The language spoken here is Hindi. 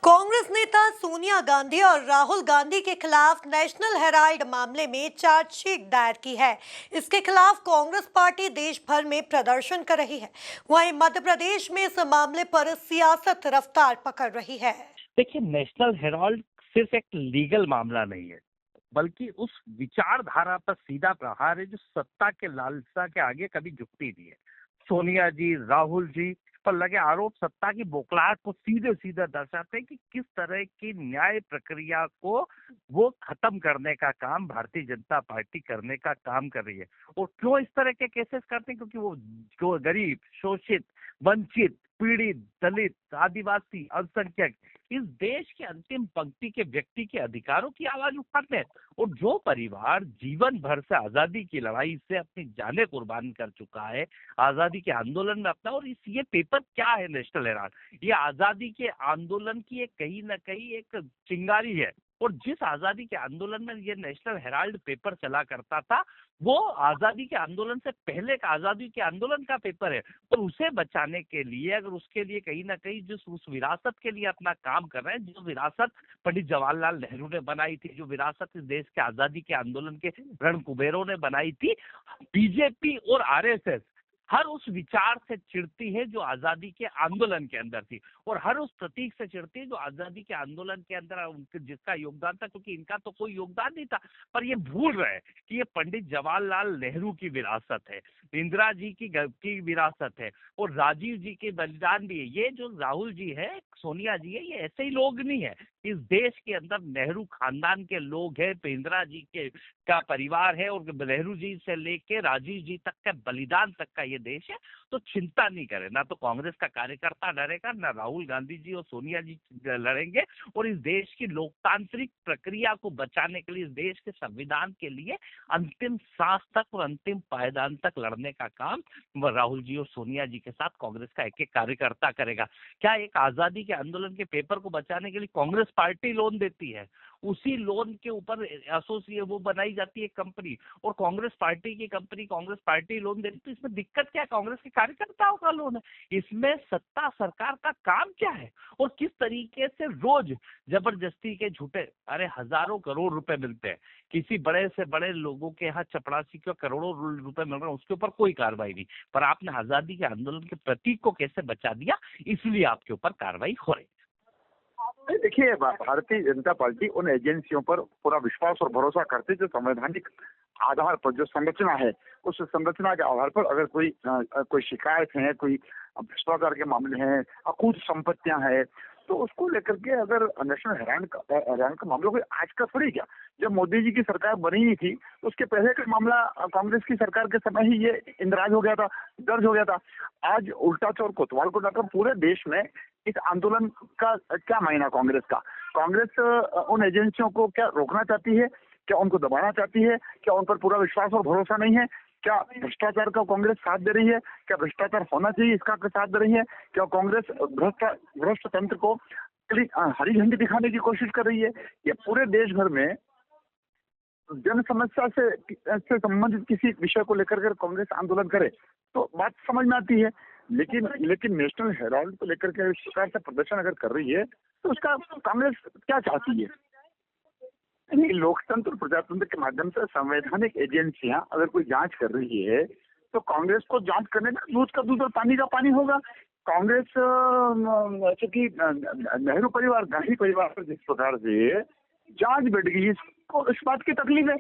कांग्रेस नेता सोनिया गांधी और राहुल गांधी के खिलाफ नेशनल हेराल्ड मामले में चार्जशीट दायर की है। इसके खिलाफ कांग्रेस पार्टी देश भर में प्रदर्शन कर रही है। वहीं मध्य प्रदेश में इस मामले पर सियासत रफ्तार पकड़ रही है। देखिए, नेशनल हेराल्ड सिर्फ एक लीगल मामला नहीं है, बल्कि उस विचारधारा पर सीधा प्रहार है जो सत्ता के लालसा के आगे कभी झुकती नहीं है। सोनिया जी, राहुल जी पर लगे आरोप सत्ता की बौखलाहट को सीधे सीधे दर्शाते हैं कि किस तरह की न्याय प्रक्रिया को वो खत्म करने का काम भारतीय जनता पार्टी करने का काम कर रही है। और क्यों इस तरह के केसेस करते हैं? क्योंकि वो जो गरीब, शोषित, वंचित, पीड़ित, दलित, आदिवासी, अल्पसंख्यक, इस देश के अंतिम पंक्ति के व्यक्ति के अधिकारों की आवाज उठाते हैं। और जो परिवार जीवन भर से आजादी की लड़ाई से अपनी जानें कुर्बान कर चुका है, आजादी के आंदोलन में अपना, और इस ये पेपर क्या है नेशनल हेराल्ड, ये आजादी के आंदोलन की एक कहीं ना कहीं एक चिंगारी है। और जिस आजादी के आंदोलन में ये नेशनल हेराल्ड पेपर चला करता था, वो आजादी के आंदोलन से पहले का आजादी के आंदोलन का पेपर है। और उसे बचाने के लिए, अगर उसके लिए कहीं ना कहीं जिस उस विरासत के लिए अपना काम कर रहे हैं, जो विरासत पंडित जवाहरलाल नेहरू ने बनाई थी, जो विरासत इस देश के आजादी के आंदोलन के रणकुबेरों ने बनाई थी, बीजेपी और आरएसएस हर उस विचार से चिढ़ती है जो आजादी के आंदोलन के अंदर थी, और हर उस प्रतीक से चिढ़ती है जो आजादी के आंदोलन के अंदर उनके जिसका योगदान था, क्योंकि इनका तो कोई योगदान नहीं था। पर ये भूल रहे हैं कि ये पंडित जवाहरलाल नेहरू की विरासत है, इंदिरा जी की विरासत है, और राजीव जी के बलिदान भी है। ये जो राहुल जी है, सोनिया जी है, ये ऐसे ही लोग नहीं है। इस देश के अंदर नेहरू खानदान के लोग हैं, इंदिरा जी के का परिवार है, और नेहरू जी से लेके राजीव जी तक के बलिदान तक का ये देश है। तो चिंता नहीं करे, ना तो कांग्रेस का कार्यकर्ता डरेगा, ना राहुल गांधी जी और सोनिया जी लड़ेंगे। और इस देश की लोकतांत्रिक प्रक्रिया को बचाने के लिए, इस देश के संविधान के लिए अंतिम सांस तक और अंतिम पायदान तक लड़ने का काम राहुल जी और सोनिया जी के साथ कांग्रेस का एक एक कार्यकर्ता करेगा। क्या एक आजादी के आंदोलन के पेपर को बचाने के लिए कांग्रेस पार्टी लोन देती है? उसी लोन के ऊपर एसोसिएट वो बनाई जाती है कंपनी, और कांग्रेस पार्टी की कंपनी कांग्रेस पार्टी लोन देती है। तो इसमें दिक्कत क्या है? कांग्रेस के कार्यकर्ताओं का लोन है। इसमें सत्ता सरकार का काम क्या है? और किस तरीके से रोज जबरदस्ती के झूठे, अरे हजारों करोड़ रुपए मिलते हैं किसी बड़े से बड़े लोगों के यहाँ, चपरासी को करोड़ों रुपए मिल रहे हैं, उसके ऊपर कोई कार्रवाई नहीं। पर आपने आजादी के आंदोलन के प्रतीक को कैसे बचा दिया, इसलिए आपके ऊपर कार्रवाई हो रही। देखिए, भारतीय जनता पार्टी उन एजेंसियों पर पूरा विश्वास और भरोसा करती है जो संवैधानिक आधार पर जो संरचना है, उस संरचना के आधार पर अगर कोई शिकायत है, कोई भ्रष्टाचार के मामले हैं, अकूत संपत्तियां हैं, तो उसको लेकर के अगर नेशनल हैरान का मामला कोई आज का थोड़ी, क्या जब मोदी जी की सरकार बनी ही थी तो उसके पहले का मामला कांग्रेस की सरकार के समय ही ये इंदराज हो गया था, दर्ज हो गया था। आज उल्टा चोर कोतवाल को डालकर पूरे देश में इस आंदोलन का क्या मायना कांग्रेस का? कांग्रेस उन एजेंसियों को क्या रोकना चाहती है? क्या उनको दबाना चाहती है? क्या उन पर पूरा विश्वास और भरोसा नहीं है? क्या भ्रष्टाचार का कांग्रेस साथ दे रही है? क्या भ्रष्टाचार होना चाहिए इसका साथ दे रही है? क्या कांग्रेस भ्रष्ट तंत्र को हरी झंडी दिखाने की कोशिश कर रही है? ये पूरे देश भर में जन समस्या से संबंधित किसी विषय को लेकर कर कांग्रेस आंदोलन करे तो बात समझ में आती है। लेकिन नेशनल हेराल्ड को लेकर के इस प्रकार से प्रदर्शन अगर कर रही है तो उसका कांग्रेस क्या चाहती है? यानी लोकतंत्र प्रजातंत्र के माध्यम से संवैधानिक एजेंसियां अगर कोई जांच कर रही है तो कांग्रेस को जांच करने में दूध का दूध और पानी का पानी होगा। कांग्रेस चूंकि नेहरू परिवार, गांधी परिवार पर जिस प्रकार से जांच बैठ गई, इसको इस बात की तकलीफ है